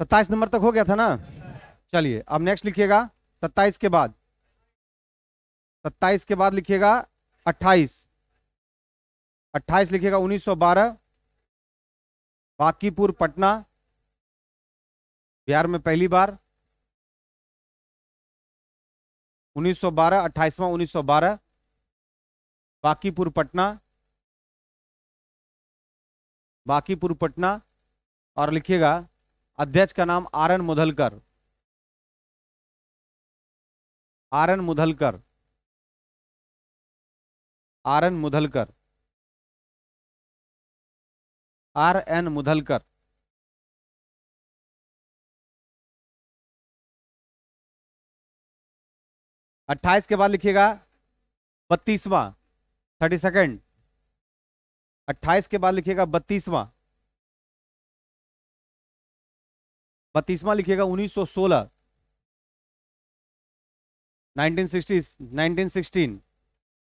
27 number तक हो गया था ना। चलिए अब नेक्स्ट लिखिएगा 27 के बाद। 27 के बाद लिखिएगा 28। 28 लिखिएगा 1912, बांकीपुर पटना, बिहार में पहली बार। 1912, 28वां 1912, बांकीपुर पटना, बांकीपुर पटना। और लिखिएगा अध्यक्ष का नाम R N Mudholkar. R N Mudholkar. R N Mudholkar. R N Mudholkar. 28 के बाद लिखिएगा 32वां, 32nd। 28 के बाद लिखिएगा 32वां। 32वां लिखिएगा 1916, 1960, 1916।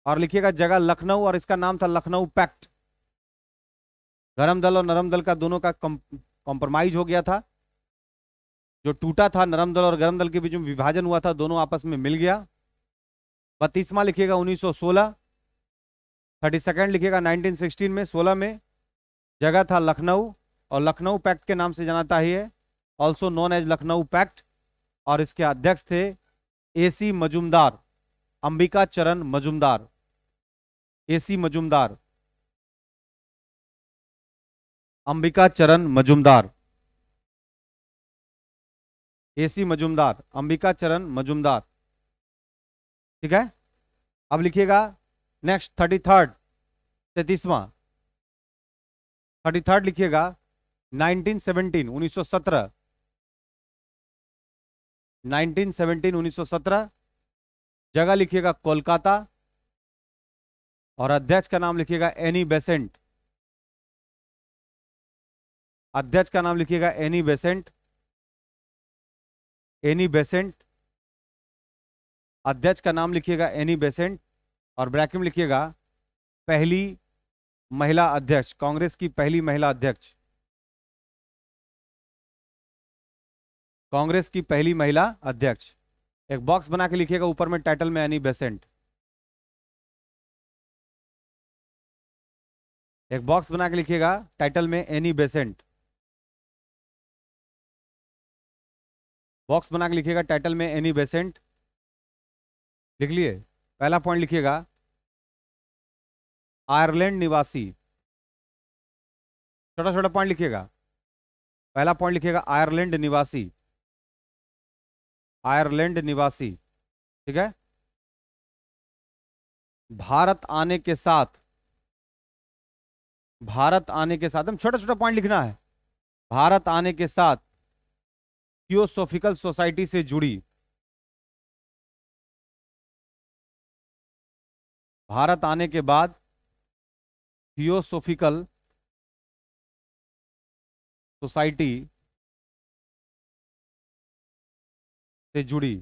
और लिखिएगा जगह लखनऊ, और इसका नाम था लखनऊ पैक्ट। गरम दल और नरम दल का दोनों का कॉम्प्रोमाइज हो गया था। जो टूटा था नरम दल और गरम दल के बीच में विभाजन हुआ था, दोनों आपस में मिल गया। 32वां लिखिएगा 1916। 32nd लिखिएगा 1916 में, 16 में। जगह था लखनऊ, और लखनऊ पैक्ट के नाम से जाना है, also known as Lucknow pact. और इसके अध्यक्ष थे एसी मजूमदार, अंबिका चरण मजूमदार। एसी मजूमदार, अंबिका चरण मजूमदार। एसी मजूमदार, अंबिका चरण मजूमदार। ठीक है। अब लिखिएगा नेक्स्ट 33rd, 33वां। 33rd लिखिएगा 1917, 1917। 1917, 1917। जगह लिखिएगा कोलकाता, और अध्यक्ष का नाम लिखिएगा एनी बेसेंट। अध्यक्ष का नाम लिखिएगा एनी बेसेंट। Annie Besant. अध्यक्ष का नाम लिखिएगा एनी बेसेंट, और ब्रैकेट में लिखिएगा पहली महिला अध्यक्ष, कांग्रेस की पहली महिला अध्यक्ष। कांग्रेस की पहली महिला अध्यक्ष। एक बॉक्स बना के लिखिएगा ऊपर में टाइटल में एनी बेसेंट। एक बॉक्स बना के लिखिएगा टाइटल में एनी बेसेंट। बॉक्स बना के लिखिएगा टाइटल में एनी बेसेंट। लिख लिए। पहला पॉइंट लिखिएगा आयरलैंड निवासी। छोटा छोटा पॉइंट लिखिएगा। पहला पॉइंट लिखिएगा आयरलैंड निवासी। आयरलैंड निवासी। ठीक है। भारत आने के साथ, भारत आने के साथ, हम छोटा छोटा पॉइंट लिखना है। भारत आने के साथ थियोसॉफिकल सोसाइटी से जुड़ी। भारत आने के बाद थियोसॉफिकल सोसाइटी से जुड़ी,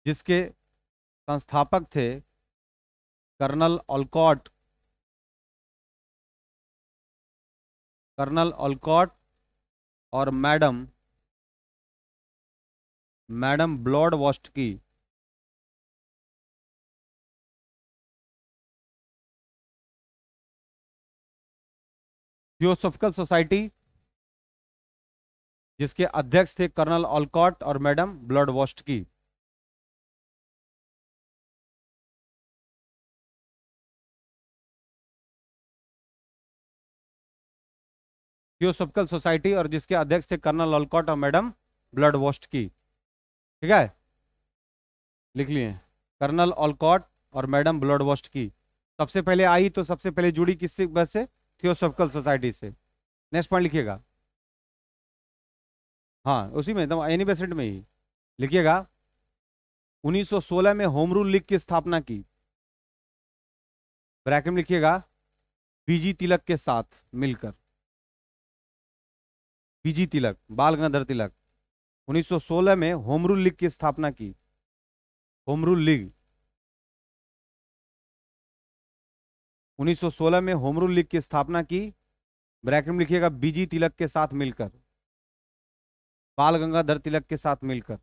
जिसके संस्थापक थे कर्नल ओलकॉट। कर्नल ओलकॉट और मैडम ब्लॉडवॉस्टकी। थियोसॉफिकल सोसाइटी, जिसके अध्यक्ष थे कर्नल ओलकॉट और मैडम ब्लॉडवॉस्टकी। थियोसॉफिकल सोसाइटी और जिसके अध्यक्ष थे कर्नल ओलकॉट और मैडम ब्लॉडवॉस्टकी। ठीक है, लिख लिए। कर्नल ओलकॉट और मैडम ब्लॉडवॉस्टकी सबसे पहले आई, तो सबसे पहले जुड़ी किससे बस से? थियोसॉफिकल सोसाइटी से। नेक्स्ट पॉइंट लिखिएगा। हाँ उसी में एकदम एनी बेसेंट में ही लिखिएगा 1916 में होम रूल लीग की स्थापना की। ब्रैकेट में लिखिएगा बीजी तिलक के साथ मिलकर। बीजी तिलक, बाल गंगाधर तिलक। 1916 में होम रूल लीग की स्थापना की। होम रूल लीग 1916 में होम रूल लीग की स्थापना की। ब्रैकेट में लिखिएगा बीजी तिलक के साथ मिलकर। बाल गंगाधर तिलक के साथ मिलकर।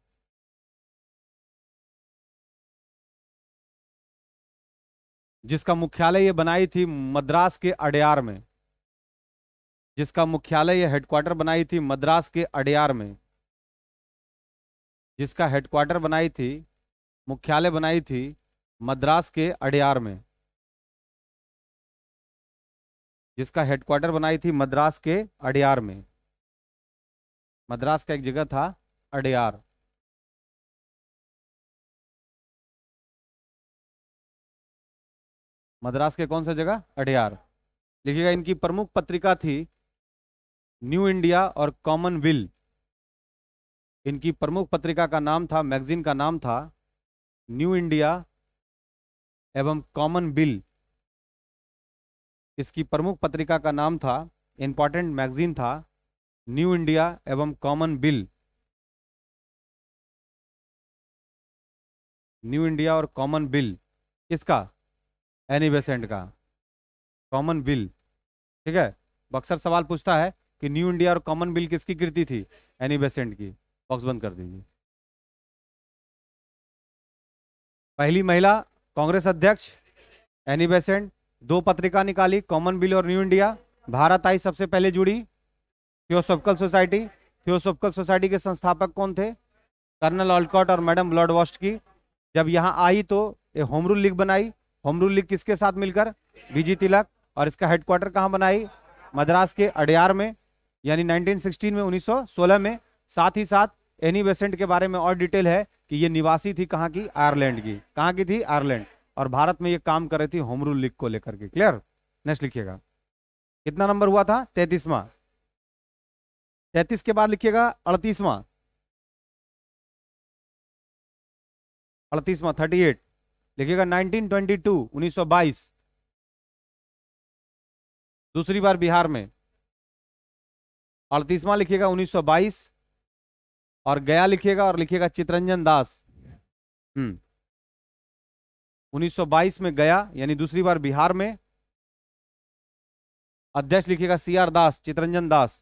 जिसका मुख्यालय ये बनाई थी मद्रास के अडयार में। जिसका मुख्यालय ये हेडक्वार्टर बनाई थी मद्रास के अडयार में। जिसका हेडक्वार्टर बनाई थी, मुख्यालय बनाई थी मद्रास के अडयार में। जिसका हेडक्वार्टर बनाई थी मद्रास के अडयार में। मद्रास का एक जगह था अडयार। मद्रास के कौन सा जगह? अडयार। लिखिएगा इनकी प्रमुख पत्रिका थी न्यू इंडिया और कॉमनवेल्थ। इनकी प्रमुख पत्रिका का नाम था, मैगजीन का नाम था न्यू इंडिया एवं कॉमनवेल्थ। इसकी प्रमुख पत्रिका का नाम था, इंपॉर्टेंट मैगजीन था न्यू इंडिया एवं कॉमनवेल्थ। न्यू इंडिया और कॉमनवेल्थ किसका? एनी बेसेंट का। कॉमनवेल्थ, ठीक है। अक्सर सवाल पूछता है कि न्यू इंडिया और कॉमनवेल्थ किसकी कृति थी? एनी बेसेंट की। बॉक्स बंद कर दीजिए। पहली महिला कांग्रेस अध्यक्ष एनी बेसेंट। दो पत्रिका निकाली, कॉमनवेल्थ और न्यू इंडिया। भारत आई सबसे पहले जुड़ी। Theosophical society. थियोसॉफिकल सोसाइटी के संस्थापक कौन थे? कर्नल ऑलकॉट और मैडम ब्लडवॉस्ट की। जब यहाँ आई तो ये होम रूल लीग बनाई। होम रूल लीग किसके साथ मिलकर? बीजी तिलक। और इसका हेडक्वार्टर कहाँ बनाई? मद्रास के अडयार में, यानी 1916 में, 1916 में। साथ ही साथ एनी बेसेंट के बारे में और डिटेल है कि ये निवासी थी कहाँ की? आयरलैंड की। कहाँ की थी? आयरलैंड। और भारत में ये काम कर रही थी होम रूल लीग को लेकर के। क्लियर? नेक्स्ट लिखिएगा, कितना नंबर हुआ था? 33वां। 33 के बाद लिखिएगा 38वां। 38वां 38 लिखिएगा 1922, 1922। दूसरी बार बिहार में। 38वां लिखिएगा 1922। और गया लिखिएगा और लिखिएगा चितरंजन दास। 1922 में गया, यानी दूसरी बार बिहार में। अध्यक्ष लिखिएगा CR दास, चितरंजन दास।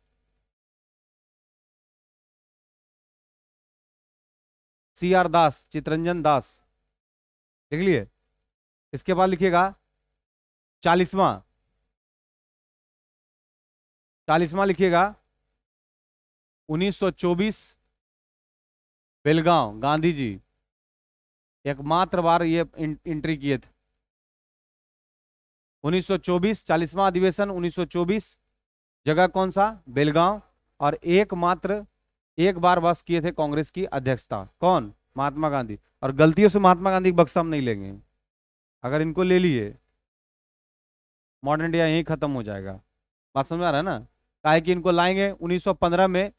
CR दास, चितरंजन दास, लिख लिए। इसके बाद लिखिएगा 40वां। 40वां लिखिएगा 1924, बेलगांव, गांधी जी एकमात्र बार ये एंट्री किए थे। 1924 40वां अधिवेशन 1924। जगह कौन सा? बेलगांव। और एकमात्र एक बार बस किए थे कांग्रेस की अध्यक्षता। कौन? महात्मा गांधी। और गलतियों से महात्मा गांधी बक्सा हम नहीं लेंगे। अगर इनको ले लिए, मॉडर्न इंडिया यहीं खत्म हो जाएगा। बात समझ आ रहा है ना? काहे कि इनको लाएंगे 1915 में,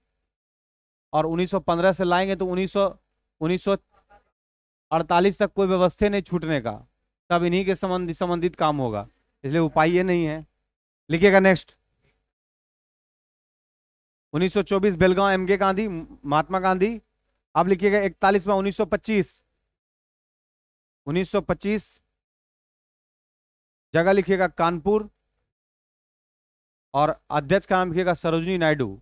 और 1915 से लाएंगे तो 1948 तक कोई व्यवस्था नहीं छूटने का। तब इन्हीं के संबंधित काम होगा, इसलिए उपाय ये नहीं है। लिखिएगा नेक्स्ट 1924 बेलगांव, MK गांधी, महात्मा गांधी। अब लिखिएगा 41वां 1925। 1925 जगह लिखिएगा कानपुर। और अध्यक्ष का नाम लिखिएगा सरोजिनी नायडू।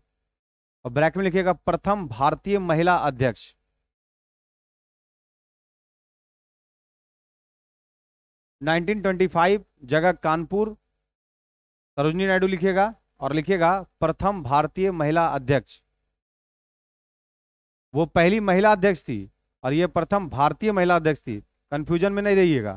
और ब्रैकेट में लिखिएगा प्रथम भारतीय महिला अध्यक्ष। 1925 जगह कानपुर, सरोजिनी नायडू लिखिएगा। और लिखिएगा प्रथम भारतीय महिला अध्यक्ष। वो पहली महिला अध्यक्ष थी और ये प्रथम भारतीय महिला अध्यक्ष थी। कंफ्यूजन में नहीं रहिएगा।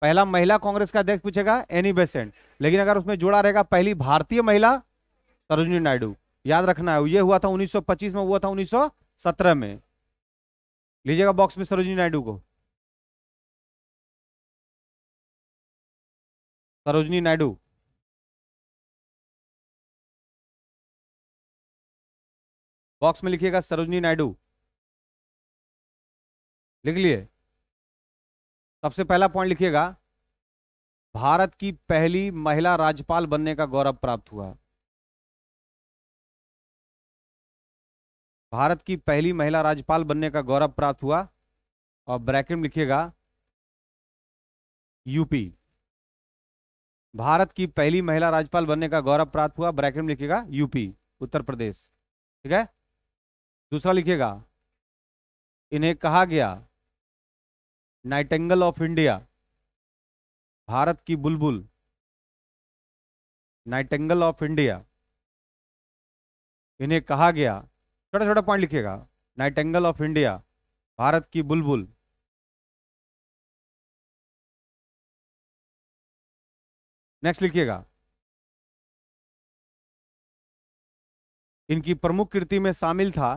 पहला महिला कांग्रेस का अध्यक्ष पूछेगा एनी बेसेंट, लेकिन अगर उसमें जोड़ा रहेगा पहली भारतीय महिला सरोजिनी नायडू, याद रखना है। ये हुआ था 1925 में, हुआ था 1917 में। लीजिएगा बॉक्स में सरोजिनी नायडू को। सरोजिनी नायडू, बॉक्स में लिखिएगा सरोजिनी नायडू। लिख लिए? सबसे पहला पॉइंट लिखिएगा, भारत की पहली महिला राज्यपाल बनने का गौरव प्राप्त हुआ। भारत की पहली महिला राज्यपाल बनने का गौरव प्राप्त हुआ। और ब्रैकेट में लिखिएगा यूपी। भारत की पहली महिला राज्यपाल बनने का गौरव प्राप्त हुआ, ब्रैकेट में लिखिएगा यूपी, उत्तर प्रदेश। ठीक है? दूसरा लिखिएगा, इन्हें कहा गया नाइटिंगेल ऑफ इंडिया, भारत की बुलबुल, नाइटिंगेल ऑफ इंडिया, इन्हें कहा गया, छोटा छोटा पॉइंट लिखिएगा, नाइटिंगेल ऑफ इंडिया, भारत की बुलबुल। नेक्स्ट लिखिएगा, इनकी प्रमुख कृति में शामिल था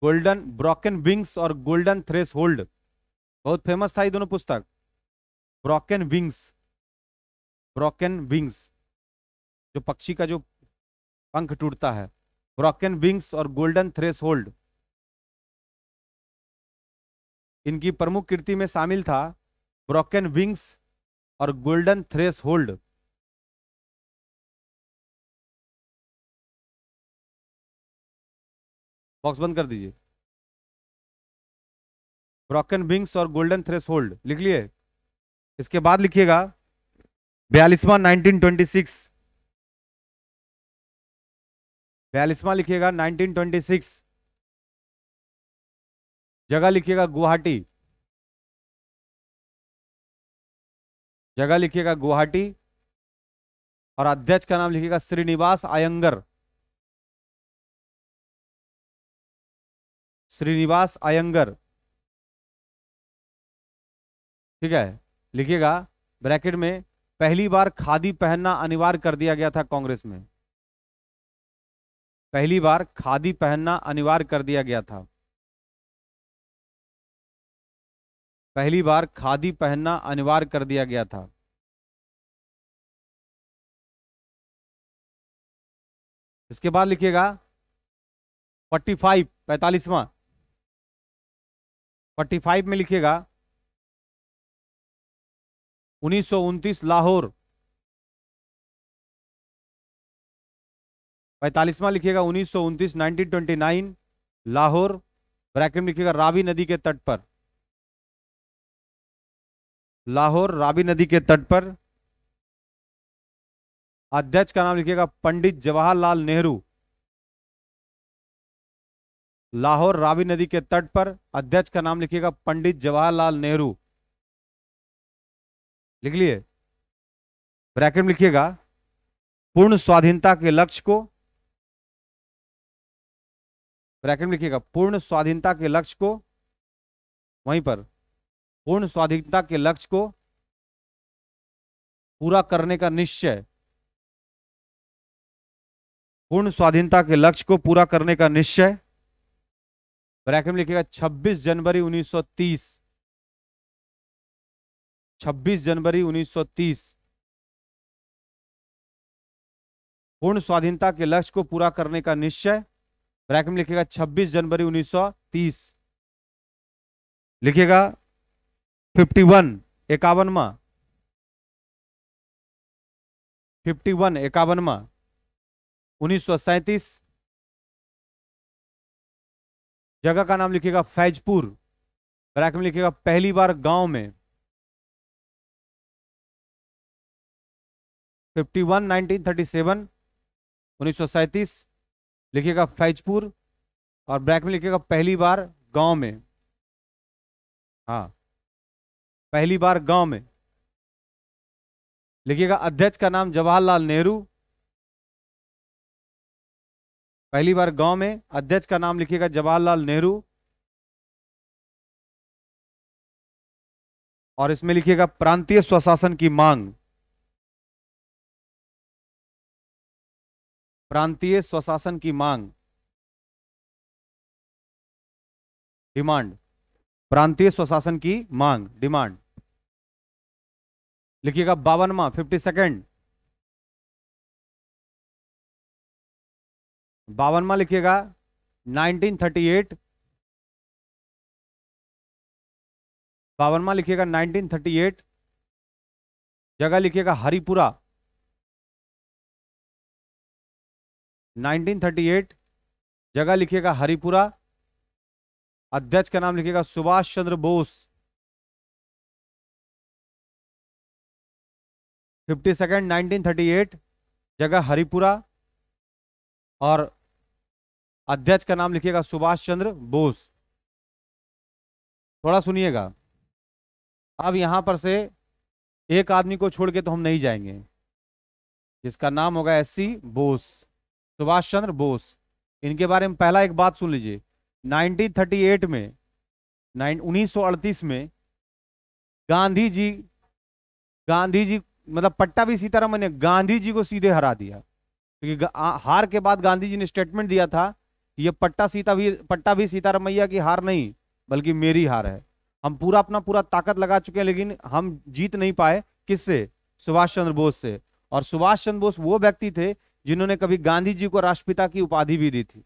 गोल्डन ब्रोकन विंग्स और गोल्डन थ्रेस होल्ड। बहुत फेमस था ये दोनों पुस्तक। ब्रोकन विंग्स, ब्रोकन विंग्स, जो पक्षी का जो पंख टूटता है, ब्रोकन विंग्स और गोल्डन थ्रेस होल्ड। इनकी प्रमुख कृति में शामिल था ब्रोकन विंग्स और गोल्डन थ्रेस होल्ड। बॉक्स बंद कर दीजिए। ब्रोकन विंग्स और गोल्डन थ्रेस होल्ड लिख लिए। इसके बाद लिखिएगा 42वां 1926, 42वां लिखिएगा 1926, जगह लिखिएगा गुवाहाटी, जगह लिखिएगा गुवाहाटी, और अध्यक्ष का नाम लिखिएगा श्रीनिवास अयंगर, श्रीनिवास अयंगर। ठीक है, लिखिएगा ब्रैकेट में, पहली बार खादी पहनना अनिवार्य कर दिया गया था कांग्रेस में, पहली बार खादी पहनना अनिवार्य कर दिया गया था, पहली बार खादी पहनना अनिवार्य कर दिया गया था। इसके बाद लिखिएगा 45, 45वां, 45 में लिखिएगा 1929 लाहौर, 45वां लिखिएगा 1929 1929 लाहौर, ब्रैकेट में लिखिएगा रावी नदी के तट पर, लाहौर रावी नदी के तट पर। अध्यक्ष का नाम लिखिएगा पंडित जवाहरलाल नेहरू, लाहौर रावी नदी के तट पर, अध्यक्ष का नाम लिखिएगा पंडित जवाहरलाल नेहरू। लिख लिए। ब्रैकेट में लिखिएगा पूर्ण स्वाधीनता के लक्ष्य को, ब्रैकेट में लिखिएगा पूर्ण स्वाधीनता के लक्ष्य को, वहीं पर पूर्ण स्वाधीनता के लक्ष्य को पूरा करने का निश्चय, पूर्ण स्वाधीनता के लक्ष्य को पूरा करने का निश्चय। ब्रैकेट में लिखिएगा 26 जनवरी 1930, 26 जनवरी 1930, पूर्ण स्वाधीनता के लक्ष्य को पूरा करने का निश्चय। ब्रैकेट में लिखिएगा 26 जनवरी 1930। लिखिएगा 51, 51वां, 51, 51वां 1937, जगह का नाम लिखिएगा फैजपुर, ब्रैकेट में लिखिएगा पहली बार गांव में। 51 1937 1937 लिखिएगा फैजपुर, और ब्रैकेट में लिखिएगा पहली बार गांव में। हाँ, पहली बार गांव में। लिखिएगा अध्यक्ष का नाम जवाहरलाल नेहरू, पहली बार गांव में, अध्यक्ष का नाम लिखिएगा जवाहरलाल नेहरू, और इसमें लिखिएगा प्रांतीय स्वशासन की मांग, प्रांतीय स्वशासन की मांग, डिमांड, प्रांतीय स्वशासन की मांग, डिमांड। लिखिएगा 52वां, 52nd, 52वां लिखिएगा 1938, 52वां लिखिएगा 1938, जगह लिखिएगा हरिपुरा, 1938, जगह लिखिएगा हरिपुरा, अध्यक्ष का नाम लिखिएगा सुभाष चंद्र बोस। 52nd 1938, जगह हरिपुरा, और अध्यक्ष का नाम लिखिएगा सुभाष चंद्र बोस। थोड़ा सुनिएगा, अब यहां पर से एक आदमी को छोड़ के तो हम नहीं जाएंगे, जिसका नाम होगा एससी बोस, सुभाष चंद्र बोस। इनके बारे में पहला एक बात सुन लीजिए। 1938 में 1938 में गांधी जी, गांधी जी मतलब पट्टाभी सीतारामन ने गांधी जी को सीधे हरा दिया, क्योंकि हार के बाद गांधी जी ने स्टेटमेंट दिया था कि ये पट्टाभी सीतारामैया की हार नहीं, बल्कि मेरी हार है। हम पूरा अपना पूरा ताकत लगा चुके हैं, लेकिन हम जीत नहीं पाए। किससे? सुभाष चंद्र बोस से। और सुभाष चंद्र बोस वो व्यक्ति थे जिन्होंने कभी गांधी जी को राष्ट्रपिता की उपाधि भी दी थी,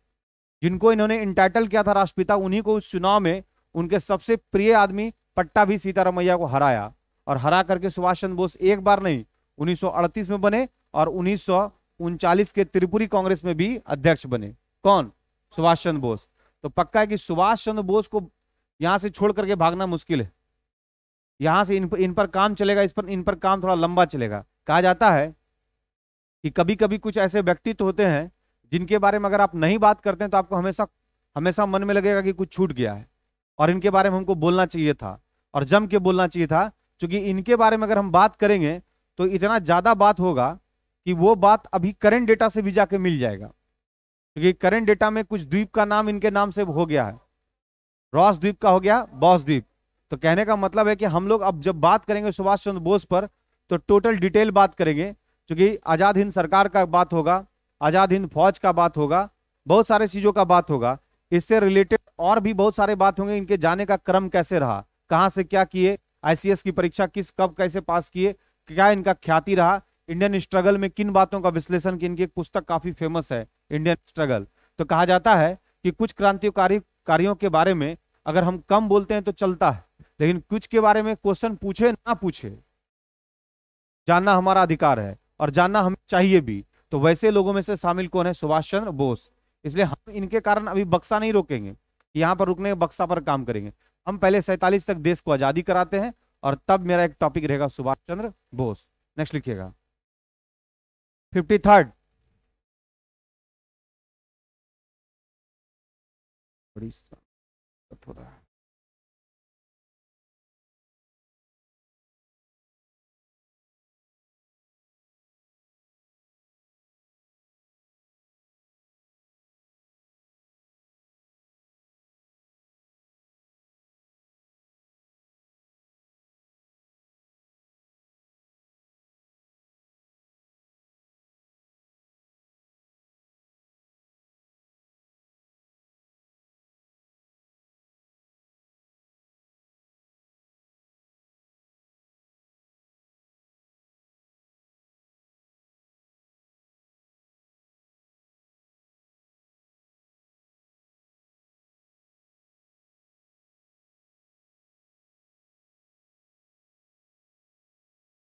जिनको इन्होंने इंटाइटल किया था राष्ट्रपिता, उन्हीं को उस चुनाव में उनके सबसे प्रिय आदमी पट्टाभी सीतारामैया को हराया। और हरा करके सुभाष चंद्र बोस एक बार नहीं 1938 में बने और 1939 के त्रिपुरी कांग्रेस में भी अध्यक्ष बने। कौन? सुभाष चंद्र बोस। तो पक्का है कि सुभाष चंद्र बोस को यहां से छोड़ करके भागना मुश्किल है। यहां से इन पर काम चलेगा, इन पर काम थोड़ा लंबा चलेगा। कहा जाता है कि कभी कभी कुछ ऐसे व्यक्तित्व होते हैं जिनके बारे में अगर आप नहीं बात करते हैं तो आपको हमेशा हमेशा मन में लगेगा कि कुछ छूट गया है, और इनके बारे में हमको बोलना चाहिए था और जम के बोलना चाहिए था। क्योंकि इनके बारे में अगर हम बात करेंगे तो इतना ज्यादा बात होगा कि वो बात अभी करंट डेटा से भी जाके मिल जाएगा, क्योंकि करंट डेटा में कुछ द्वीप का नाम इनके नाम से हो गया है। रॉस द्वीप का हो गया बॉस द्वीप। तो कहने का मतलब है कि हम लोग अब जब बात करेंगे सुभाष चंद्र बोस पर तो टोटल डिटेल बात करेंगे, क्योंकि आजाद हिंद सरकार का बात होगा, आजाद हिंद फौज का बात होगा, बहुत सारे चीजों का बात होगा। इससे रिलेटेड और भी बहुत सारे बात होंगे, इनके जाने का क्रम कैसे रहा, कहां से क्या किए, आईसीएस की परीक्षा किस कब कैसे पास किए, क्या इनका ख्याति रहा, इंडियन स्ट्रगल में किन बातों का विश्लेषण की। इनकी एक पुस्तक काफी फेमस है, इंडियन स्ट्रगल। तो कहा जाता है कि कुछ क्रांतिकारी कार्यों के बारे में अगर हम कम बोलते हैं तो चलता है, लेकिन कुछ के बारे में क्वेश्चन पूछे ना पूछे, जानना हमारा अधिकार है और जानना हमें चाहिए भी। तो वैसे लोगों में से शामिल कौन है? सुभाष चंद्र बोस। इसलिए हम इनके कारण अभी बक्सा नहीं रोकेंगे, यहां पर रुकने बक्सा पर काम करेंगे। हम पहले 47 तक देश को आजादी कराते हैं और तब मेरा एक टॉपिक रहेगा सुभाष चंद्र बोस। नेक्स्ट लिखिएगा 53rd। उड़ीसा थोड़ा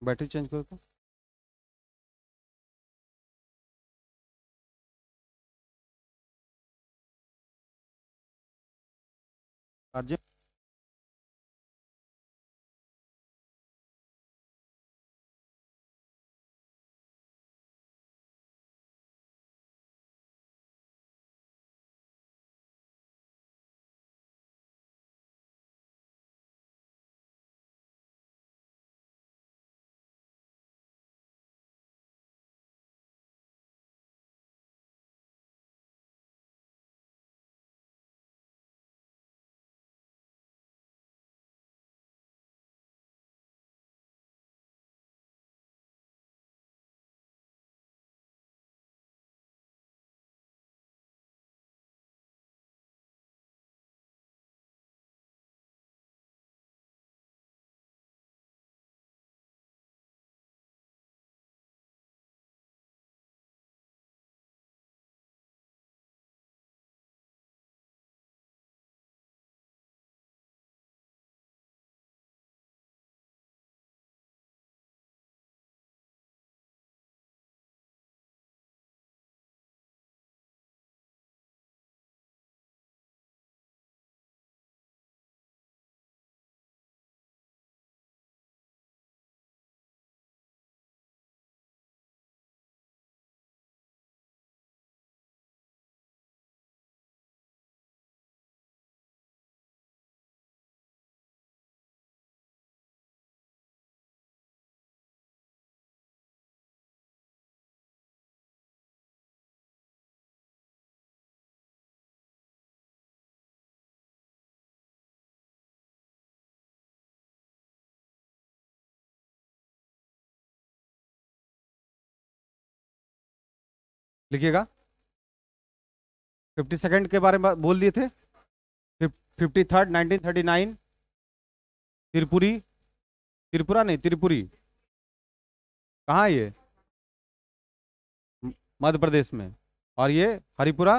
बैटरी चेंज करो तो अर्जेंट। लिखिएगा। 52nd के बारे में बोल दिए थे। 53rd 1939 त्रिपुरी, त्रिपुरा नहीं त्रिपुरी, कहाँ है ये? मध्य प्रदेश में। और ये हरिपुरा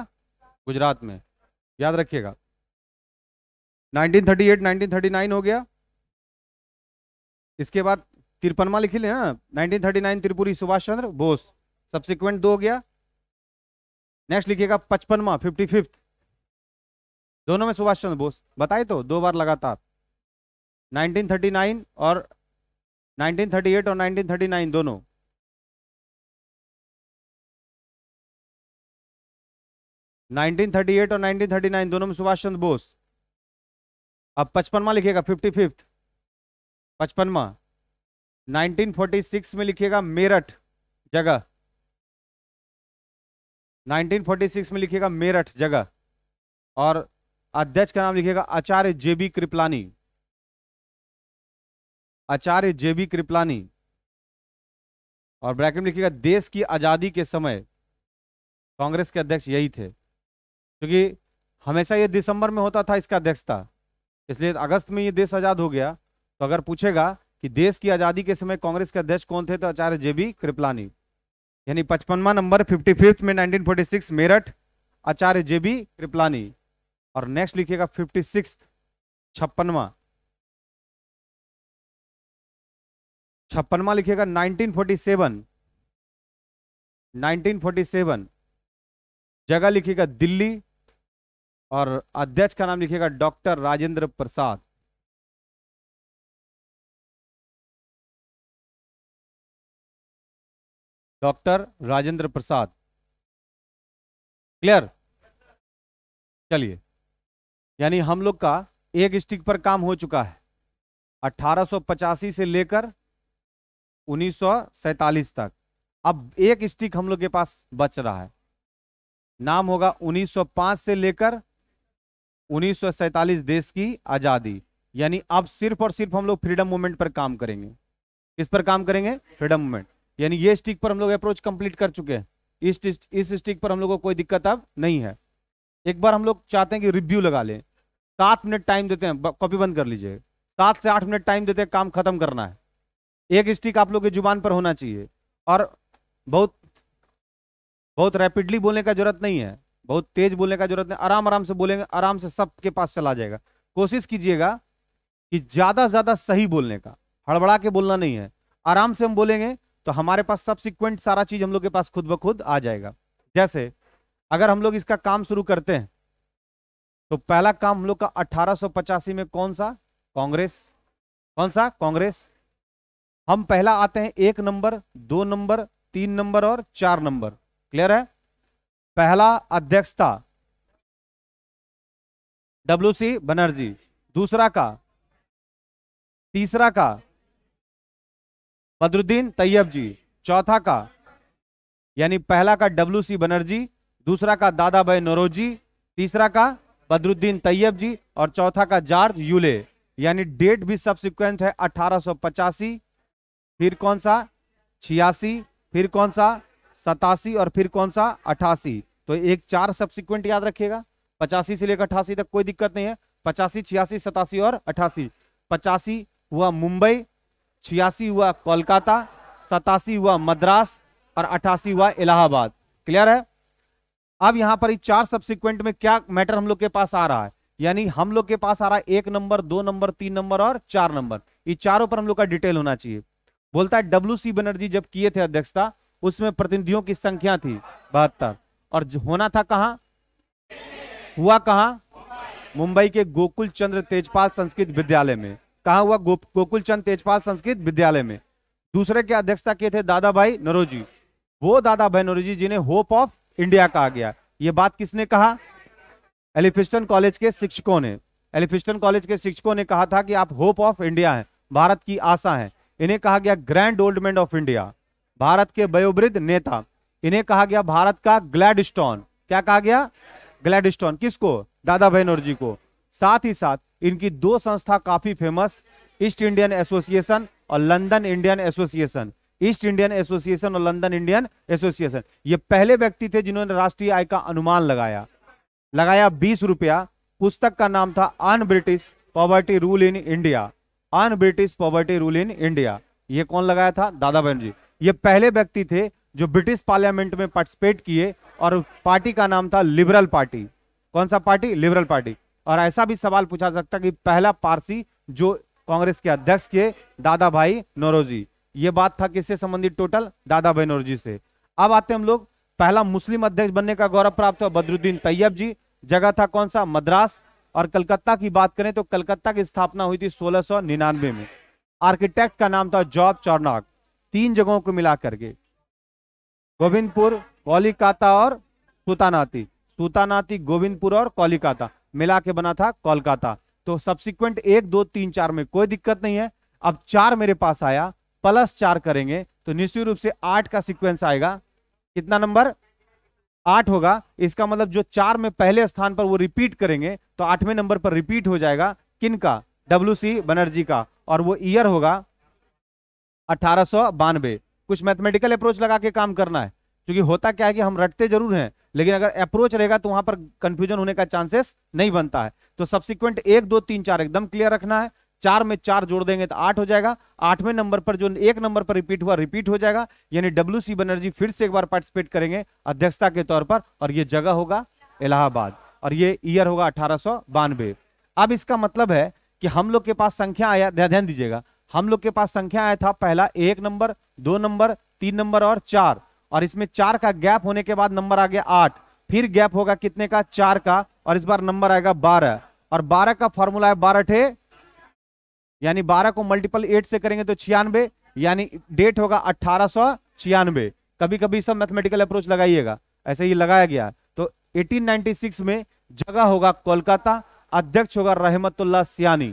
गुजरात में, याद रखिएगा। 1938 1939 हो गया। इसके बाद 53वां लिख लेना ना, 1939 त्रिपुरी सुभाष चंद्र बोस, सब्सिक्वेंट 2 हो गया। नेक्स्ट लिखिएगा 55वां 55th, दोनों में सुभाष चंद्र बोस, बताए तो 2 बार लगातार। 1939 और 1938 और 1939 दोनों। नाइनटीन 38 और 1939 दोनों में सुभाष चंद्र बोस। अब 55वां लिखिएगा 55th, 55वां 1946 में लिखिएगा मेरठ जगह, 1946 में लिखिएगा मेरठ जगह। और अध्यक्ष का नाम लिखिएगा आचार्य जेबी कृपलानी, आचार्य जेबी कृपलानी। और ब्रैकेट में लिखिएगा देश की आजादी के समय कांग्रेस के अध्यक्ष यही थे, क्योंकि हमेशा ये दिसंबर में होता था इसका अध्यक्षता, इसलिए अगस्त में ये देश आजाद हो गया। तो अगर पूछेगा कि देश की आजादी के समय कांग्रेस के अध्यक्ष कौन थे, तो आचार्य जेबी कृपलानी। यानी 55वां नंबर 55th में 1946 मेरठ, आचार्य जेबी कृपलानी। और नेक्स्ट लिखिएगा 56th 56वां, 56वां लिखिएगा 1947, 1947 जगह लिखिएगा दिल्ली। और अध्यक्ष का नाम लिखिएगा doctor Rajendra Prasad. Doctor Rajendra Prasad, clear? चलिए, यानी हम लोग का एक स्टिक पर काम हो चुका है 1885 से लेकर 1947 तक। अब एक स्टिक हम लोग के पास बच रहा है, नाम होगा 1905 से लेकर 1947 देश की आजादी। यानी अब सिर्फ और सिर्फ हम लोग फ्रीडम मूवमेंट पर काम करेंगे। किस पर काम करेंगे? Freedom movement. यानी ये स्टिक पर हम लोग अप्रोच कंप्लीट कर चुके हैं। इस स्टिक पर हम लोग को कोई दिक्कत अब नहीं है। एक बार हम लोग चाहते हैं कि रिव्यू लगा लें। 7 मिनट टाइम देते हैं, कॉपी बंद कर लीजिए। 7 से 8 मिनट टाइम देते हैं, काम खत्म करना है। एक स्टिक आप लोग की जुबान पर होना चाहिए, और बहुत रैपिडली बोलने का जरूरत नहीं है, बहुत तेज बोलने का जरूरत नहीं, आराम आराम से बोलेंगे, आराम से सबके पास चला जाएगा। कोशिश कीजिएगा कि ज्यादा ज्यादा सही बोलने का, हड़बड़ा के बोलना नहीं है। आराम से हम बोलेंगे तो हमारे पास सबसिक्वेंट सारा चीज हम लोग के पास खुद ब खुद आ जाएगा। जैसे अगर हम लोग इसका काम शुरू करते हैं, तो पहला काम हम लोग का 1885 में कौन सा? कांग्रेस। कौन सा? कांग्रेस। हम पहला आते हैं 1 नंबर, 2 नंबर, 3 नंबर और 4 नंबर। क्लियर है? पहला अध्यक्षता WC बनर्जी, दूसरा का, तीसरा का बदरुद्दीन तैयब जी, चौथा का, यानी पहला का WC बनर्जी, दूसरा का दादा भाई नौरोजी, तीसरा का बदरुद्दीन तैयब जी, और चौथा का जॉर्ज यूले। यानी डेट भी सबसिक्वेंट है 1885, फिर कौन सा 86, फिर कौन सा 87 और फिर कौन सा 88। तो एक 4 सबसिक्वेंट याद रखिएगा। 85 से लेकर 88 तक कोई दिक्कत नहीं है। 85, 86, 87 और 88। 85 हुआ मुंबई, 86 हुआ कोलकाता, 87 हुआ मद्रास और 88 हुआ इलाहाबाद। क्लियर है? अब यहां पर 4 सबसिक्वेंट में क्या मैटर हम लोग के पास आ रहा है, यानी हम लोग के पास आ रहा है 1 नंबर, 2 नंबर, 3 नंबर और 4 नंबर। ये चारों पर हम लोग का डिटेल होना चाहिए। बोलता है WC बनर्जी जब किए थे अध्यक्षता, उसमें प्रतिनिधियों की संख्या थी 72, और होना था कहां? हुआ कहां? मुंबई के गोकुल चंद्र तेजपाल संस्कृत विद्यालय में। कहा हुआ? गोकुल चंद्र तेजपाल संस्कृत विद्यालय में। दूसरे के अध्यक्षता किए थे दादा भाई नौरोजी, वो दादा भाई नौरोजी जिन्हें होप ऑफ इंडिया कहा गया। ये बात किसने कहा? एलिफिस्टन कॉलेज के शिक्षकों ने। एलिफिस्टन कॉलेज के शिक्षकों ने कहा था कि आप होप ऑफ इंडिया हैं, भारत की आशा हैं। इन्हें कहा गया grand old man of India, Bharat के वयोवृद्ध नेता। इन्हें कहा गया भारत का ग्लैडस्टोन। क्या कहा गया? ग्लैडस्टोन। किसको? दादा भाई नौरोजी को। साथ ही साथ इनकी 2 संस्था काफी फेमस, ईस्ट इंडियन एसोसिएशन और London Indian association. East Indian association और लंदन इंडियन एसोसिएशन। ये पहले व्यक्ति थे जिन्होंने राष्ट्रीय आय का अनुमान लगाया 20 रुपया। पुस्तक का नाम था un British poverty rule in India, un British poverty rule in India. ये कौन लगाया था? दादा भाई नौरोजी। ये पहले व्यक्ति थे जो ब्रिटिश पार्लियामेंट में पार्टिसिपेट किए और पार्टी का नाम था लिबरल पार्टी। कौन सा पार्टी? Liberal party. और ऐसा भी सवाल पूछा सकता कि पहला पारसी जो कांग्रेस के अध्यक्ष के, दादा भाई नौरोजी। ये बात था किससे संबंधित? टोटल दादा भाई नौरोजी से। अब आते हम लोग, पहला मुस्लिम अध्यक्ष बनने का गौरव प्राप्त हुआ बदरुद्दीन तैयब जी। जगह था कौन सा? मद्रास। और कलकत्ता की बात करें तो कलकत्ता की स्थापना हुई थी 1699 में। आर्किटेक्ट का नाम था जॉब चॉर्नॉक। 3 जगहों को मिला करके, गोविंदपुर, कोलकाता और सूतानाती, गोविंदपुर और कोलकाता मिला के बना था कोलकाता। तो सब्सिक्वेंट 1 2 3 4 में कोई दिक्कत नहीं है। अब 4 मेरे पास आया, प्लस 4 करेंगे तो निश्चित रूप से 8 का सीक्वेंस आएगा। कितना नंबर? 8 होगा। इसका मतलब जो 4 में पहले स्थान पर वो रिपीट करेंगे तो 8वें नंबर पर रिपीट हो जाएगा। किनका? WC बनर्जी का। और वो ईयर होगा 1892। कुछ मैथमेटिकल अप्रोच लगा के काम करना है, क्योंकि होता क्या है कि हम रटते जरूर हैं लेकिन अगर अप्रोच रहेगा तो वहां पर कंफ्यूजन होने का चांसेस नहीं बनता है। तो सब्सिक्वेंट 1 2 3 4 एकदम क्लियर रखना है। 4 में 4 जोड़ देंगे तो 8 हो जाएगा। 8वें नंबर पर जो 1 नंबर पर रिपीट हुआ रिपीट हो जाएगा, यानी WC बनर्जी फिर से एक बार पार्टिसिपेट करेंगे अध्यक्षता के तौर पर, और ये जगह होगा इलाहाबाद और ये ईयर होगा 1892। अब इसका मतलब है कि हम लोग के पास संख्या आया, ध्यान दीजिएगा, हम लोग के पास संख्या आया था पहला 1 नंबर, 2 नंबर, 3 नंबर और 4, और इसमें 4 का गैप होने के बाद नंबर आ गया 8, फिर गैप होगा कितने का? 4 का, और इस बार नंबर आएगा 12, और 12 का फॉर्मूला है 12 ठे, यानी 12 को मल्टीपल 8 से करेंगे तो 96, यानी डेट होगा 1896। कभी कभी सब मैथमेटिकल अप्रोच लगाइएगा, ऐसे ही लगाया गया। तो 1896 में जगह होगा कोलकाता, अध्यक्ष होगा रहमतुल्लाह सियानी।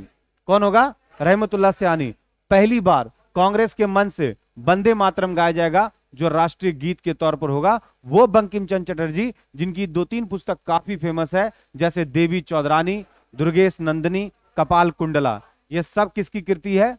कौन होगा? रहमतुल्लाह सियानी। पहली बार कांग्रेस के मन से वंदे मातरम गाया जाएगा, जो राष्ट्रीय गीत के तौर पर होगा। वो बंकिम चंद्र चटर्जी, जिनकी 2-3 पुस्तक काफी फेमस है, जैसे देवी चौधरानी, दुर्गेश नंदिनी, कपाल कुंडला, ये सब किसकी कृति है?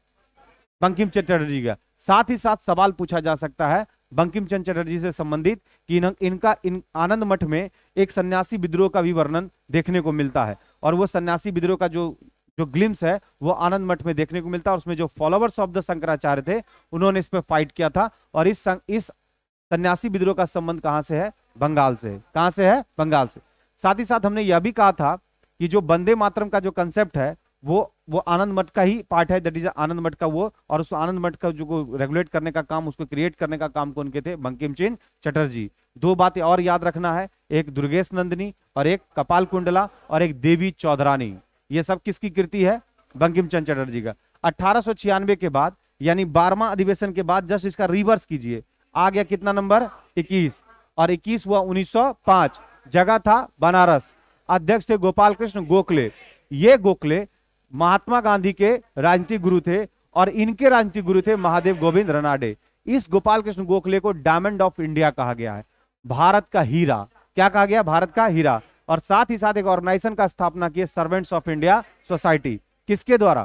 बंकिम चंद्र चटर्जी का। साथ ही साथ सवाल पूछा जा सकता है बंकिम चंद्र चटर्जी से संबंधित कि इनका आनंद मठ में एक सन्यासी विद्रोह का भी वर्णन देखने को मिलता है, और वो सन्यासी विद्रोह का जो ग्लिम्स है वो आनंद मठ में देखने को मिलता है। और उसमें जो फॉलोवर्स ऑफ द शंकराचार्य थे उन्होंने इस पे फाइट किया था। और इस सन्यासी विद्रोह का संबंध कहां से है? बंगाल से। कहां से है? बंगाल से। साथ ही साथ हमने यह भी कहा था कि जो वंदे मातरम का जो कंसेप्ट है वो आनंद मठ का ही पार्ट है, दैट इज आनंद मठ का वो, और उस आनंद मठ का जो रेगुलेट करने का काम, उसको क्रिएट करने का काम कौन के थे? बंकिम चंद्र चटर्जी। 2 बातें और याद रखना है, एक दुर्गेश नंदिनी और एक कपाल कुंडला और एक देवी चौधरानी, ये सब किसकी कृति है? बंकिम चंद्र चटर्जी का। 1896 के बाद, यानी 12वां अधिवेशन के बाद, जस्ट इसका रिवर्स कीजिए, आ गया कितना नंबर? 21, और 21 हुआ 1905। जगह था बनारस, अध्यक्ष थे गोपाल कृष्ण गोखले। ये गोखले महात्मा गांधी के राजनीतिक गुरु थे, और इनके राजनीतिक गुरु थे महादेव गोविंद रनाडे। इस गोपाल कृष्ण गोखले को डायमंड ऑफ इंडिया कहा गया है, भारत का हीरा। क्या कहा गया? भारत का हीरा। और साथ ही साथ एक ऑर्गेनाइजेशन का स्थापना की, सर्वेंट्स ऑफ इंडिया सोसाइटी। किसके द्वारा?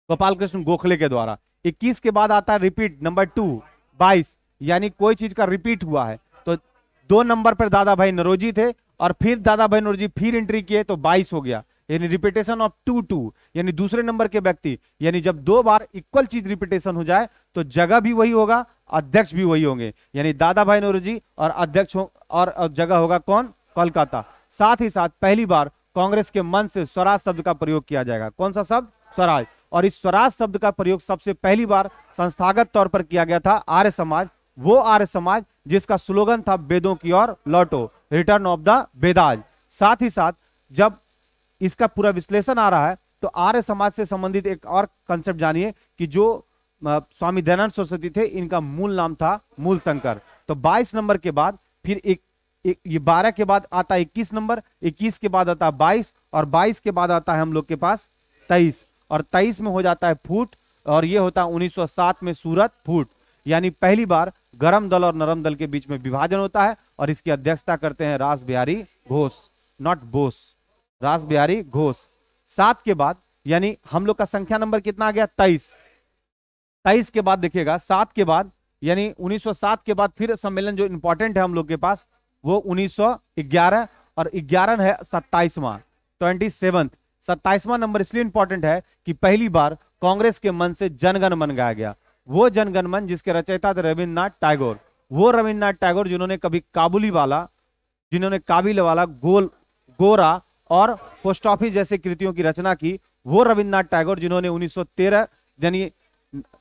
गोपाल कृष्ण गोखले के द्वारा। 21 के बाद आता है रिपीट नंबर 2, 22, यानी कोई चीज का रिपीट हुआ है। तो 2 नंबर पर दादा भाई नौरोजी थे, और फिर दादा भाई नौरोजी फिर एंट्री किए तो 22 हो गया, यानी रिपीटेशन ऑफ 2, यानी दूसरे नंबर के व्यक्ति, यानी जब 2 बार इक्वल चीज रिपीटेशन हो जाए तो जगह भी वही होगा, अध्यक्ष भी वही होंगे, यानी दादा भाई नौरोजी और अध्यक्ष और जगह होगा कौन? कोलकाता। साथ ही साथ पहली बार कांग्रेस के मन से स्वराज शब्द का प्रयोग किया जाएगा। कौन सा शब्द? स्वराज। और इस स्वराज शब्द का प्रयोग सबसे पहली बार संस्थागत तौर पर किया गया था आर्य समाज, वो आर्य समाज जिसका स्लोगन था वेदों की ओर लौटो, रिटर्न ऑफ द वेदाज। साथ ही साथ जब इसका पूरा विश्लेषण आ रहा है तो आर्य समाज से संबंधित एक और कंसेप्ट जानिए कि जो स्वामी दयानंद सरस्वती थे, इनका मूल नाम था मूल शंकर। तो 22 नंबर के बाद फिर ये 12 के बाद आता है 21 नंबर, 21 के बाद आता है 22, और 22 के बाद आता है हम लोग के पास 23, और 23 में हो जाता है फूट, और ये होता है 1907 में सूरत फूट। यानी पहली बार गरम दल और नरम दल के बीच में विभाजन होता है, और इसकी अध्यक्षता करते हैं रास बिहारी घोष, नॉट बोस, रास बिहारी घोष। 7 के बाद यानी हम लोग का संख्या नंबर कितना आ गया? 23। 23 के बाद देखिएगा, 7 के बाद यानी 1907 के बाद फिर सम्मेलन जो इंपॉर्टेंट है हम लोग के पास वो 1911 और 11 है 27वां 27th। 27वां नंबर इसलिए इंपॉर्टेंट है कि पहली बार कांग्रेस के मन से जनगण मन गाया गया। वो जनगण मन जिसके रचयिता थे रविन्द्रनाथ टैगोर। वो रविन्द्रनाथ टैगोर जिन्होंने कभी काबुली वाला, जिन्होंने काबिल वाला, गोरा और पोस्ट ऑफिस जैसे कृतियों की रचना की, वो रविन्द्रनाथ टैगोर जिन्होंने 1913 यानी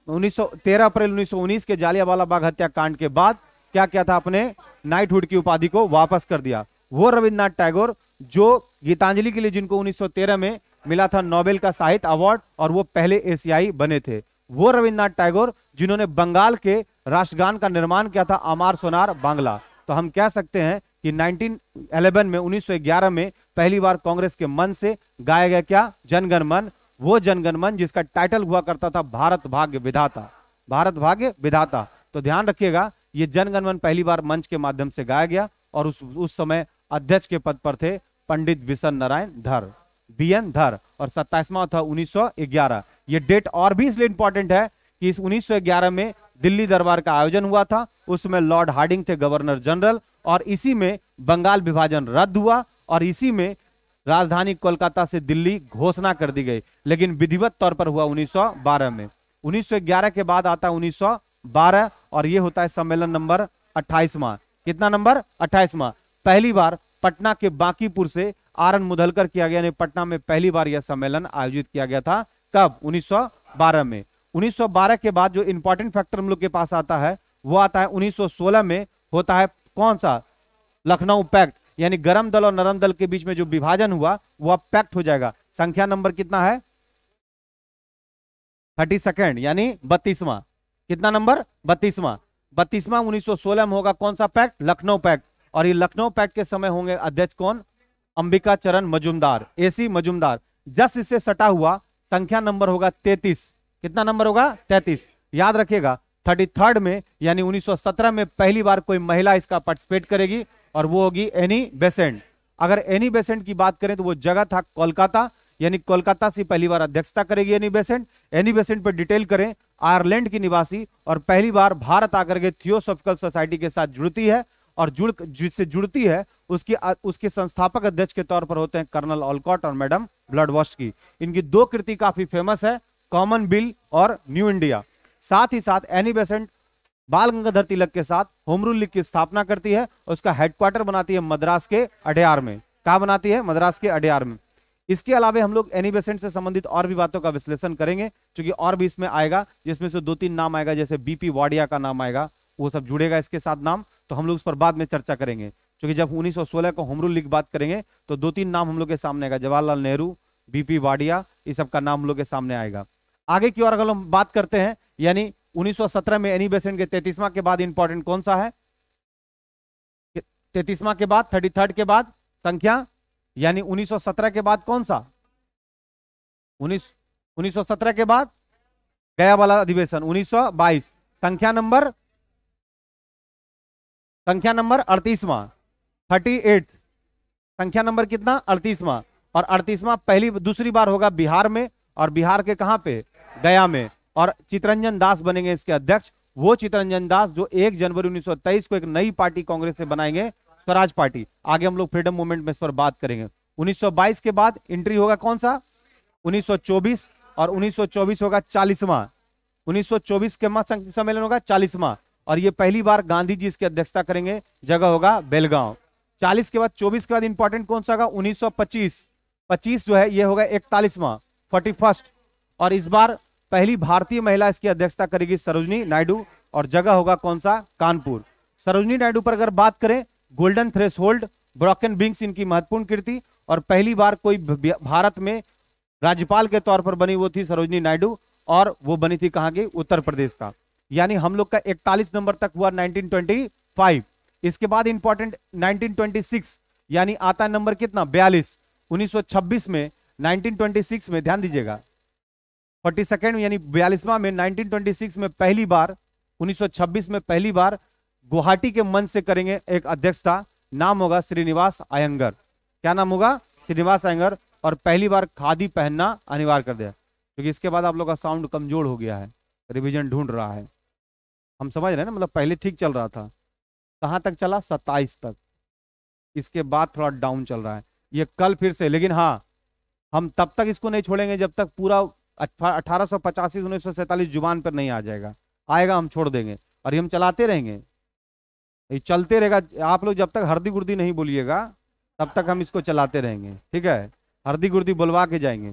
13 अप्रैल 1919 के जालियांवाला बाग हत्याकांड के बाद क्या किया था, अपने नाइटहुड की उपाधि को वापस कर दिया। वो रविन्द्रनाथ टैगोर जो गीतांजलि के लिए जिनको 1913 में मिला था नोबेल का साहित्य अवार्ड और वो पहले एशियाई बने थे। वो रविन्द्रनाथ टैगोर जिन्होंने बंगाल के राष्ट्रगान का निर्माण किया था अमार सोनार बांग्ला। तो हम कह सकते हैं कि 1911 में 1911 में पहली बार कांग्रेस के मन से गाया गया क्या, जनगण मन। वो जनगण मन जिसका टाइटल हुआ करता था भारत भाग्य विधाता, भारत भाग्य विधाता। तो ध्यान रखिएगा ये जनगण मन पहली बार मंच के माध्यम से गाया गया और उस समय अध्यक्ष के पद पर थे पंडित विशन नारायण धर, बीएन धर, और 27वां था 1911। ये डेट और भी इसलिए इंपॉर्टेंट है कि इस 1911 में दिल्ली दरबार का आयोजन हुआ था। उसमें लॉर्ड हार्डिंग थे गवर्नर जनरल और इसी में बंगाल विभाजन रद्द हुआ और इसी में राजधानी कोलकाता से दिल्ली घोषणा कर दी गई, लेकिन विधिवत तौर पर हुआ 1912 में। 1911 के बाद आता है 1912 और ये होता है सम्मेलन नंबर 28वां। कितना नंबर? 28वां। पहली बार पटना के बांकीपुर से आरएन मुदलकर किया गया, यानी पटना में पहली बार यह सम्मेलन आयोजित किया गया था। कब? 1912 में। 1912 के बाद जो इंपॉर्टेंट फैक्टर हम लोग के पास आता है वो आता है 1916 में होता है कौन सा? लखनऊ पैक्ट, यानी गरम दल और नरम दल के बीच में जो विभाजन हुआ वो अब पैक्ट हो जाएगा। संख्या नंबर कितना है? 32 यानी 32वां। कितना नंबर? 32वां। 32वां 1916 में होगा कौन सा पैक्ट? लखनऊ पैक्ट। और ये लखनऊ पैक्ट के समय होंगे अध्यक्ष कौन? अंबिका चरण मजूमदार, एसी मजूमदार। जस्ट इससे सटा हुआ संख्या नंबर होगा 33। कितना नंबर होगा? 33। याद रखिएगा 33rd में यानी 1917 में पहली बार कोई महिला इसका पार्टिसिपेट करेगी और वो होगी एनी बेसेंट। अगर एनी बेसेंट की बात करें तो वो जगह था कोलकाता, यानी कोलकाता से पहली बार अध्यक्षता करेगी एनी बेसेंट। एनी बेसेंट पर डिटेल करें, आयरलैंड की निवासी और पहली बार भारत आकर के थियोसॉफिकल सोसाइटी के साथ जुड़ती है और जिससे जुड़ती है उसके संस्थापक अध्यक्ष के तौर पर होते हैं कर्नल ऑलकॉट और मैडम ब्लडवॉस्टकी। इनकी दो कृति काफी फेमस है, कॉमन बिल और न्यू इंडिया। साथ ही साथ एनी बेसेंट बाल गंगाधर तिलक के साथ होम रूल लीग की स्थापना करती है और उसका हेडक्वार्टर बनाती है मद्रास के अडेयार में। कहां बनाती है? मद्रास के अडेयार में। इसके अलावा हम लोग एनी बेसेंट से संबंधित और भी बातों का विश्लेषण करेंगे, क्योंकि और भी इसमें आएगा, जिसमें से 2-3 नाम आएगा, जैसे बीपी वाडिया का नाम आएगा, वो सब जुड़ेगा इसके साथ नाम, तो हम लोग उस पर बाद में चर्चा करेंगे। क्योंकि जब 1916 को होम रूल लीग बात करेंगे तो 2-3 नाम हम लोग के सामने आएगा, जवाहरलाल नेहरू, बीपी वाडिया, इस सब का नाम हम लोग के सामने आएगा। आगे की ओर अगर हम बात करते हैं, यानी 1917 में एनी बेसेंट के 33वां के बाद इंपॉर्टेंट कौन सा है? 33वां के बाद 33rd के बाद संख्या, यानी 1917 के बाद कौन सा? 1917 के बाद गया वाला अधिवेशन 1922। संख्या नंबर 38वां 38। संख्या नंबर कितना? 38वां। और 38वां दूसरी बार होगा बिहार में, और बिहार के कहां पे? गया में। और चितरंजन दास बनेंगे इसके अध्यक्ष। वो चितरंजन दास जो 1 जनवरी 1923 को एक नई पार्टी कांग्रेस से बनाएंगे, स्वराज पार्टी। आगे हम लोग फ्रीडम मूवमेंट में इस पर बात करेंगे। 1922 के बाद एंट्री होगा कौन सा? 1924। और 1924 होगा 40वां। 1924 के बाद सम्मेलन होगा 40वां, और ये पहली बार गांधी जी इसकी अध्यक्षता करेंगे, जगह होगा बेलगांव। 40 के बाद 24 के बाद इंपॉर्टेंट कौन सा होगा? 1925। 25 जो है ये होगा 41वां 41st, और इस बार पहली भारतीय महिला इसकी अध्यक्षता करेगी सरोजनी नायडू, और जगह होगा कौन सा? कानपुर। सरोजनी नायडू पर अगर बात करें, गोल्डन थ्रेशोल्ड, ब्रोकन विंग्स इनकी महत्वपूर्ण कृति, और पहली बार कोई भारत में राज्यपाल के तौर पर बनी वो थी सरोजनी नायडू, और वो बनी थी कहां की? उत्तर प्रदेश का। यानी हम लोग का 41 नंबर तक हुआ 1925। इसके बाद इंपॉर्टेंट 1926, यानी आता है नंबर कितना? 42। 1926 में 1926 में ध्यान दीजिएगा 42 यानी 42वां में 1926 में पहली बार 1926 में पहली बार गुवाहाटी के मंच से करेंगे एक अध्यक्षता, नाम होगा श्रीनिवास अयंगर। क्या नाम होगा? श्रीनिवास अयंगर। और पहली बार खादी पहनना अनिवार्य कर दिया, क्योंकि इसके बाद आप लोग का साउंड कमजोर हो गया है। रिवीजन ढूंढ रहा है। हम समझ रहे हैं ना, मतलब पहले ठीक चल रहा था, कहाँ तक चला, 27 तक। इसके बाद थोड़ा डाउन चल रहा है, ये कल फिर से। लेकिन हाँ, हम तब तक इसको नहीं छोड़ेंगे जब तक पूरा 1885 1947 जुबान पर नहीं आ जाएगा। आएगा हम छोड़ देंगे, और ये हम चलाते रहेंगे, ये चलते रहेगा। आप लोग जब तक हरदी गुर्दी नहीं बोलिएगा तब तक हम इसको चलाते रहेंगे, ठीक है। हरदी गुर्दी बुलवा के जाएंगे।